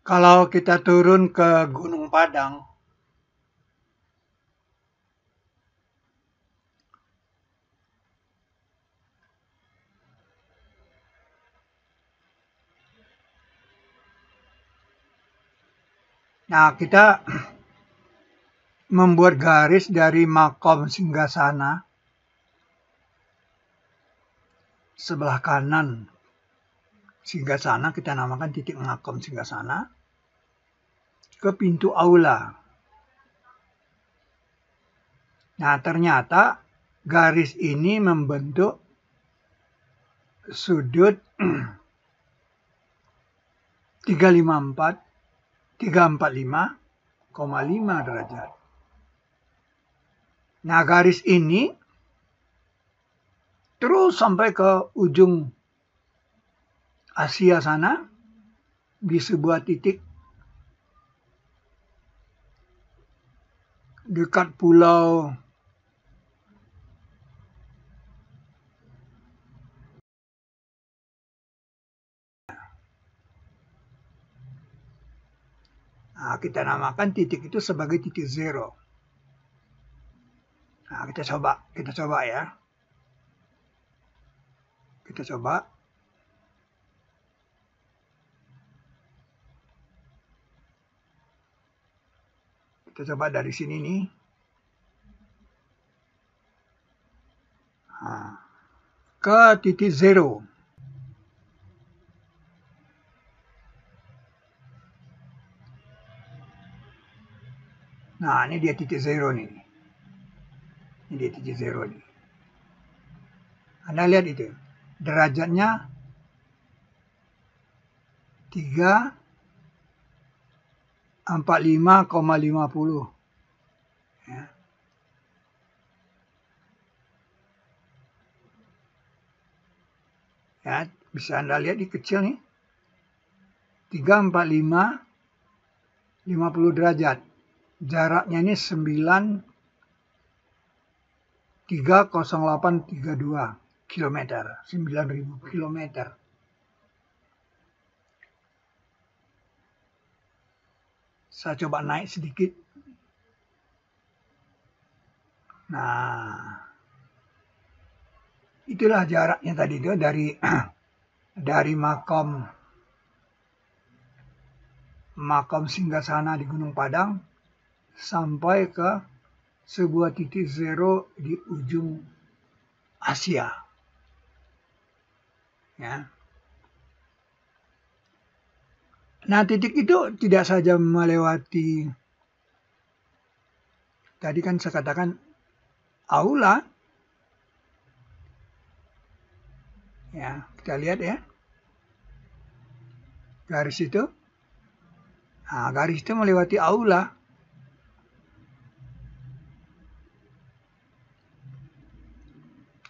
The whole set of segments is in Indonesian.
Kalau kita turun ke Gunung Padang, nah kita membuat garis dari makom singgasana sebelah kanan singgasana, kita namakan titik makom singgasana, ke pintu aula. Nah, ternyata garis ini membentuk sudut 345,5 derajat. Nah, garis ini terus sampai ke ujung Asia sana di sebuah titik dekat pulau Nah, kita namakan titik itu sebagai titik zero. Nah, kita coba ya. Kita coba. Kita coba dari sini nih. Nah, ke titik zero. Nah, ini dia titik zero nih. Ini dia titik zero nih. Anda lihat itu. Derajatnya 345,50. Ya. Ya, bisa Anda lihat di kecil nih. 345 50 derajat. Jaraknya ini 30832 km, 9.000 km. Saya coba naik sedikit. Nah, itulah jaraknya tadi itu dari makom singgasana di Gunung Padang sampai ke sebuah titik zero di ujung Asia. Ya. Nah, titik itu tidak saja melewati, tadi kan saya katakan aula. Ya, kita lihat ya. Garis itu. Nah, garis itu melewati aula.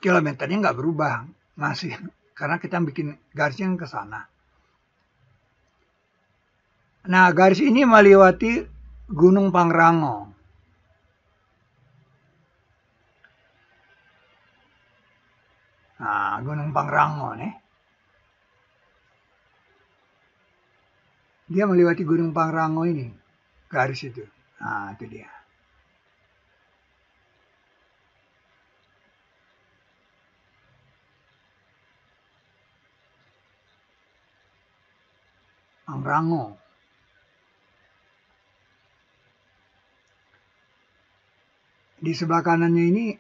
Kilometernya nggak berubah, masih. Karena kita bikin garisnya ke sana. Nah, garis ini melewati Gunung Pangrango. Nah, Gunung Pangrango nih. Dia melewati Gunung Pangrango ini, garis itu. Nah, itu dia. Pangrango. Di sebelah kanannya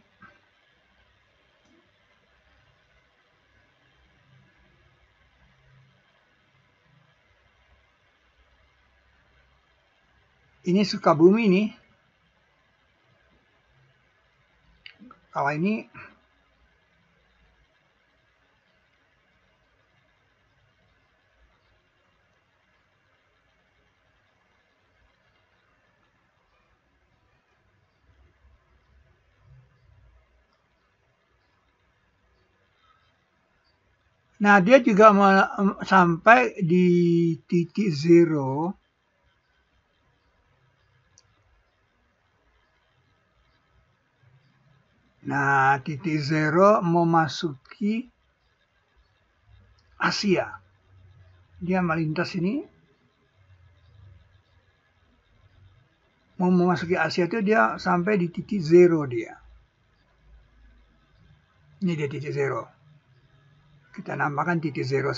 ini Sukabumi nih. Kalau ini nah, dia juga sampai di titik zero. Nah, titik zero memasuki Asia. Dia melintas ini. mau memasuki Asia itu dia sampai di titik zero dia. Ini dia titik zero. Kita namakan titik 01.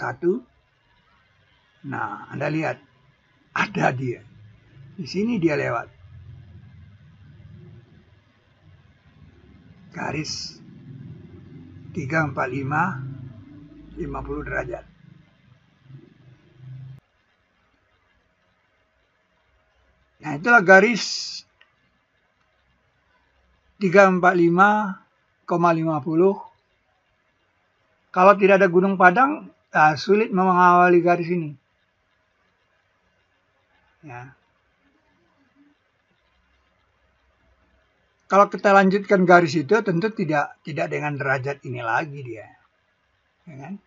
Nah, Anda lihat. Ada dia. Di sini dia lewat. Garis 345, 50 derajat. Nah, itulah garis 345,50. Kalau tidak ada Gunung Padang, sulit mengawali garis ini. Ya. Kalau kita lanjutkan garis itu, tentu tidak dengan derajat ini lagi dia, ya kan?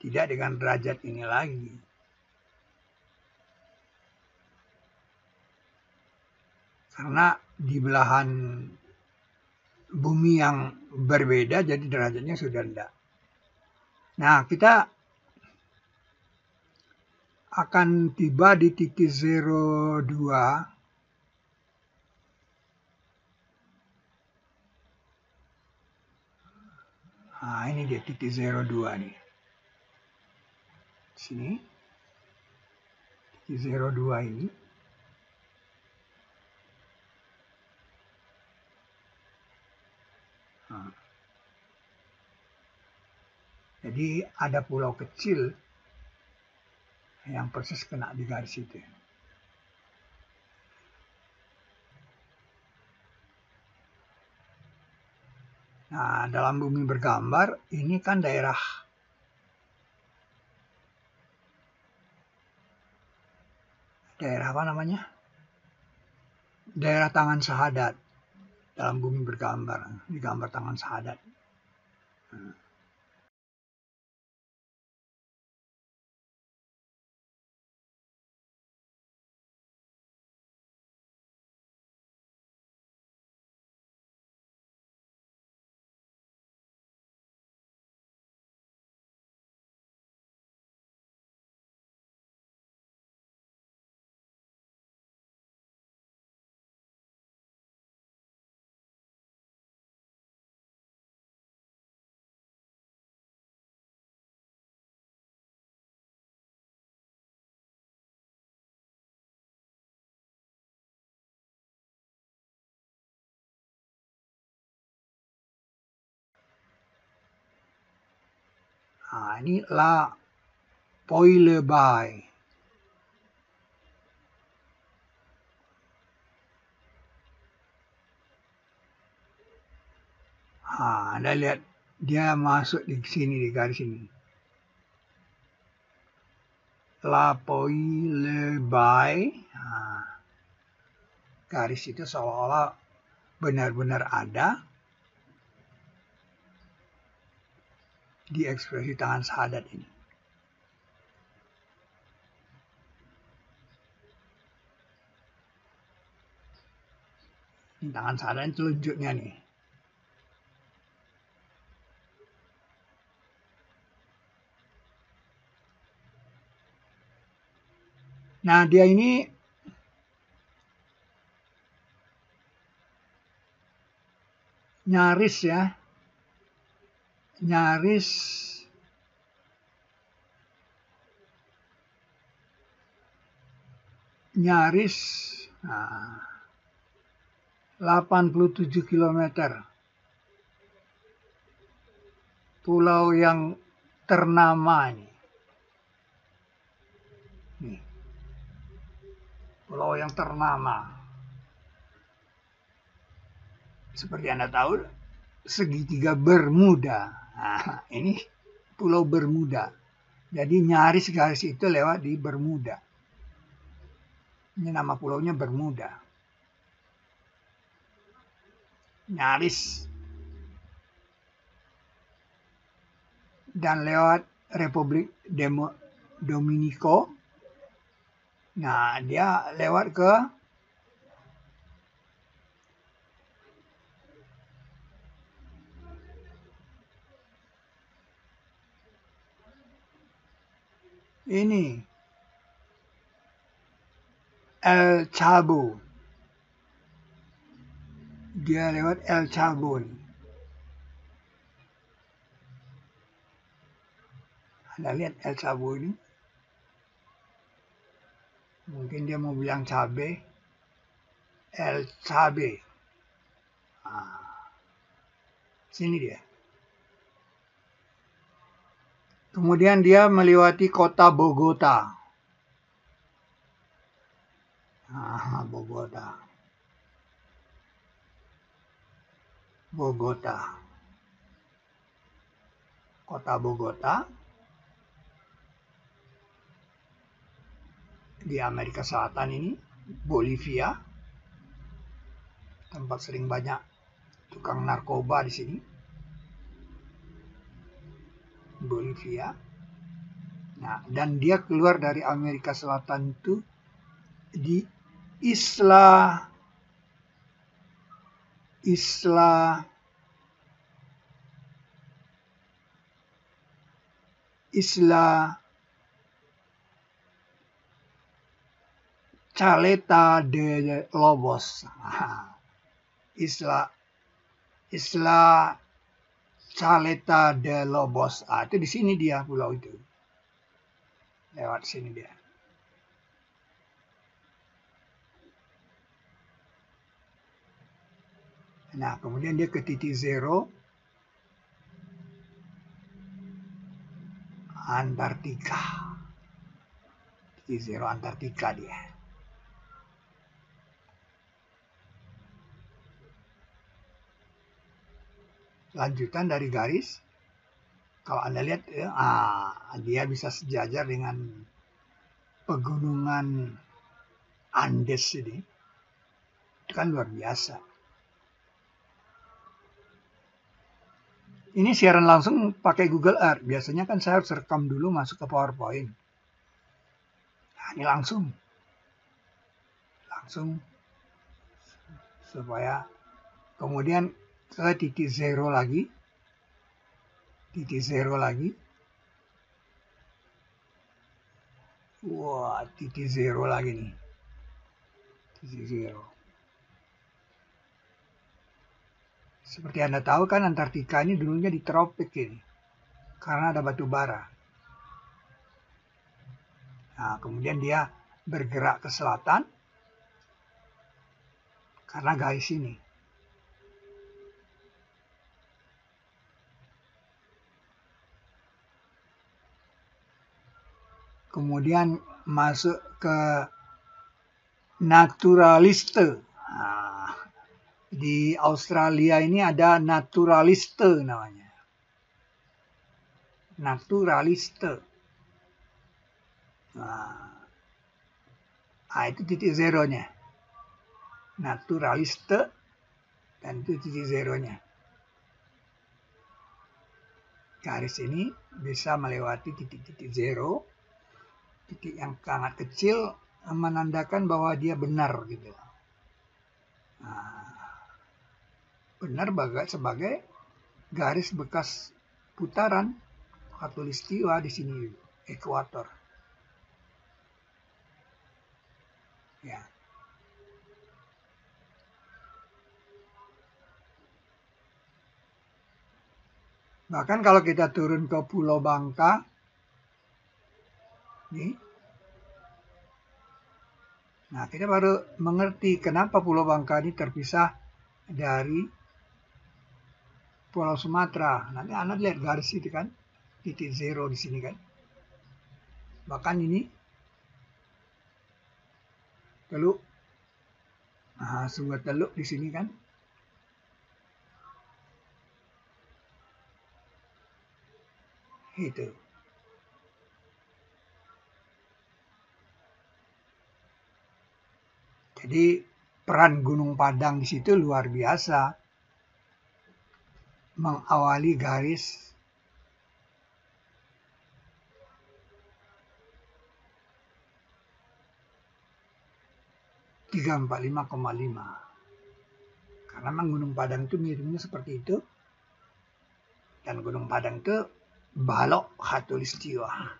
Tidak dengan derajat ini lagi. Karena di belahan bumi yang berbeda, jadi derajatnya sudah tidak. Nah, kita akan tiba di titik 02. Nah, ini dia titik 02 nih. Sini. Titik 02 ini. Nah. Jadi ada pulau kecil yang persis kena di garis itu. Nah, dalam bumi bergambar, ini kan daerah apa namanya? Daerah tangan sahadat. Dalam bumi bergambar, digambar tangan sahadat. Nah, ini La Poilebay. Nah, Anda lihat dia masuk di sini, di garis ini. La Poilebay. Nah, garis itu seolah-olah benar-benar ada di ekspresi tangan sahadat ini. Ini tangan sahadat telunjuknya nih. Nah, dia ini nyaris ya. Nyaris nah, 87 km. Pulau yang ternama ini. Nih. Pulau yang ternama. Seperti Anda tahu, segitiga Bermuda. Nah, ini Pulau Bermuda. Jadi nyaris garis itu lewat di Bermuda. Ini nama pulaunya Bermuda. Nyaris. Dan lewat Republik Dominico. Nah, dia lewat ke ini El Cabo. Dia lewat El Chapo nih. Anda lihat El Chapo ini. Mungkin dia mau bilang cabe. El Cabe. Sini dia. Kemudian dia melewati kota Bogota. Bogota. Kota Bogota di Amerika Selatan ini, Bolivia. Tempat sering banyak tukang narkoba di sini. Bolivia. Nah, dan dia keluar dari Amerika Selatan itu di Isla Caleta de Lobos. Isla Caleta de Lobos. Itu di sini dia pulau itu. Lewat sini dia. Nah, kemudian dia ke titik zero Antartika. Titik zero Antartika dia. Lanjutan dari garis. Kalau Anda lihat, dia bisa sejajar dengan pegunungan Andes ini. Itu kan luar biasa. Ini siaran langsung pakai Google Earth. Biasanya kan saya harus rekam dulu masuk ke PowerPoint. Nah, ini langsung supaya kemudian ke titik zero lagi. Wah, titik zero lagi nih. Titik zero. Seperti Anda tahu kan, Antartika ini dulunya di tropik ini. Karena ada batu bara. Nah, kemudian dia bergerak ke selatan. Karena garis ini. Kemudian masuk ke naturaliste. Di Australia ini ada naturaliste namanya. Naturaliste. Itu titik zeronya. Naturaliste. Dan itu titik zeronya. Garis ini bisa melewati titik-titik zero. Titik yang sangat kecil menandakan bahwa dia benar gitu. Benar sebagai garis bekas putaran khatulistiwa di sini, ekuator. Ya. Bahkan kalau kita turun ke Pulau Bangka, nih, nah kita baru mengerti kenapa Pulau Bangka ini terpisah dari Pulau Sumatera. Nanti Anda lihat garis itu kan, titik zero di sini kan. Bahkan ini teluk, Sungai Teluk di sini kan. Itu. Jadi peran Gunung Padang di situ luar biasa. Mengawali garis 345,5. Karena memang Gunung Padang itu miripnya seperti itu. Dan Gunung Padang itu balok khatulistiwa.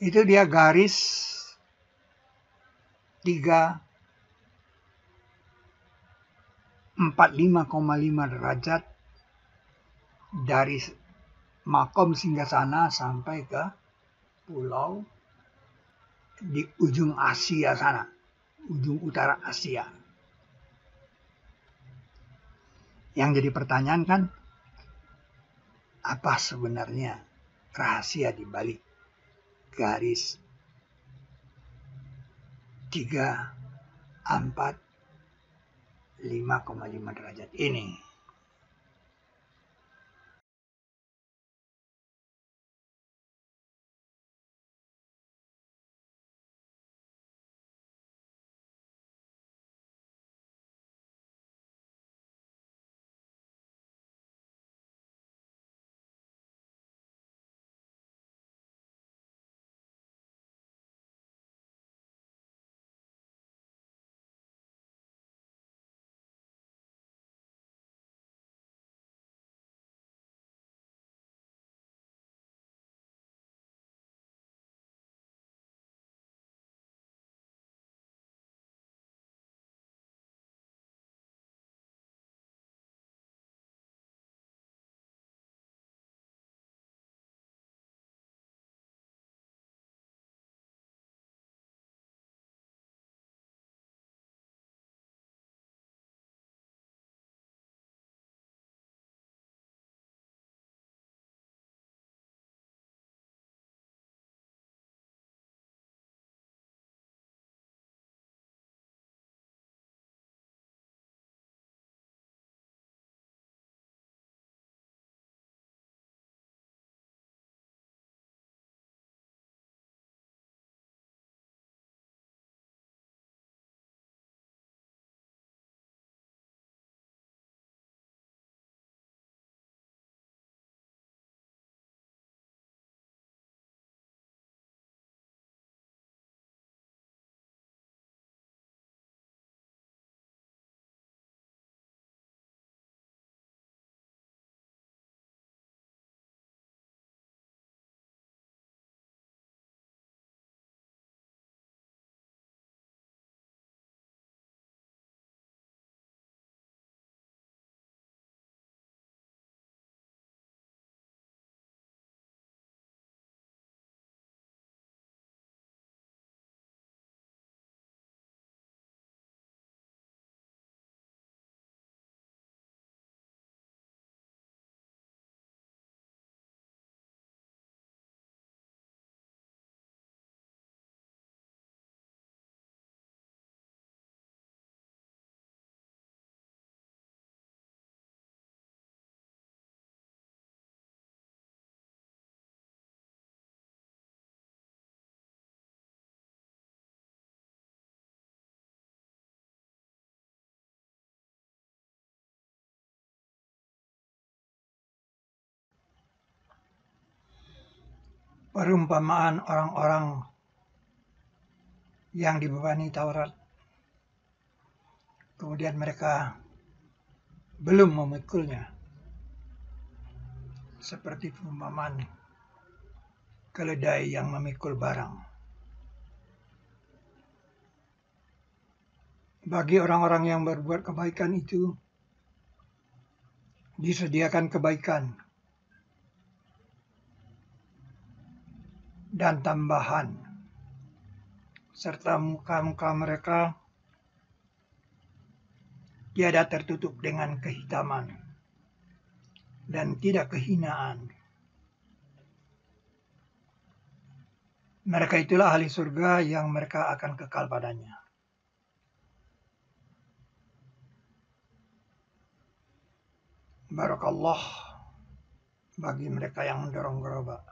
itu dia garis 345,5 derajat dari makom singgasana sampai ke pulau di ujung Asia sana, ujung utara Asia. Yang jadi pertanyaan kan, apa sebenarnya rahasia di balik garis 345,5 derajat ini? Perumpamaan orang-orang yang dibebani Taurat, kemudian mereka belum memikulnya, seperti perumpamaan keledai yang memikul barang. Bagi orang-orang yang berbuat kebaikan itu disediakan kebaikan dan tambahan, serta muka-muka mereka tiada tertutup dengan kehitaman dan tidak kehinaan. Mereka itulah ahli surga yang mereka akan kekal padanya. Barakallah bagi mereka yang mendorong gerobak.